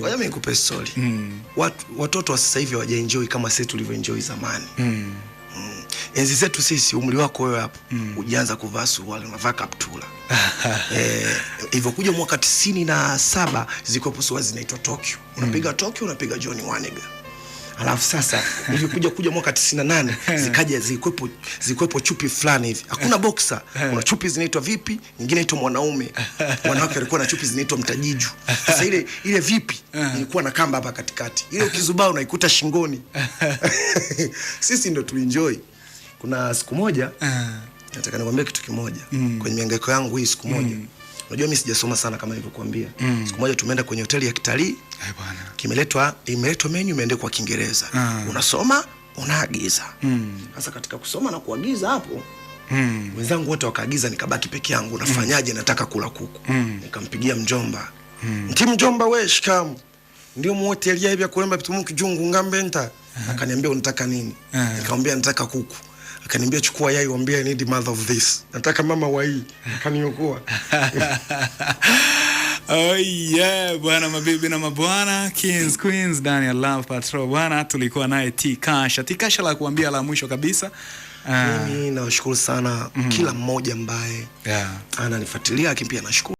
Ngoja mimi nikupe story. Watoto wa sasa hivi hawajaenjoy kama sisi tulivyoenjoy zamani. Enzi zetu sisi, umri wako wewe hapo, ujianza kuvaa suruali, unavaa kaptula. Hivyo kuja mwaka 97 zilikuwa suruali zinaitwa Tokyo. Unapiga Tokyo, unapiga Johnny Wanega. Alafu sasa kuja mwaka 98 zikaja zilikuwepo chupi fulani hivi. Hakuna boxer. Kuna chupi zinaitwa vipi, nyingine inaitwa mwanaume. Wanawake walikuwa na chupi zinaitwa mtajiju. Sasa ile vipi ilikuwa na kamba hapa katikati. Ile ukizubaa unaikuta shingoni. Sisi ndio tuenjoy. Kuna siku moja nataka nikwambie kitu kimoja. Kwenye mihangaiko yangu hii siku moja. Unajua mimi sijasoma sana kama nilivyokuambia. Siku moja tumeenda kwenye hoteli ya kitalii. Bwana. Imeletwa menu imeandikwa Kiingereza. Unasoma, unaagiza. Sasa katika kusoma na kuagiza hapo, wenzangu wote wakaagiza, nikabaki peke yangu. Nafanyaje? Nataka kula kuku. Nikampigia mjomba. Mjomba we shikamu. Ndio muhotelia hivi ya kulemba bitumu kijungu ngambenta. Akaniambia unataka nini? Nikamwambia nataka kuku. Akaniambia chukua yai, waambie I need the mother of this. Nataka mama wa hii. Akaniokoa. Oh yeah, bwana, mabibi na mabwana, Kings, Queens, ndani ya Love Patrol. Bwana, tulikuwa naye T-Kasha. T-Kasha, la kuambia la mwisho kabisa. Mimi nawashukuru sana kila mmoja ambaye ananifuatilia, lakini pia nashukuru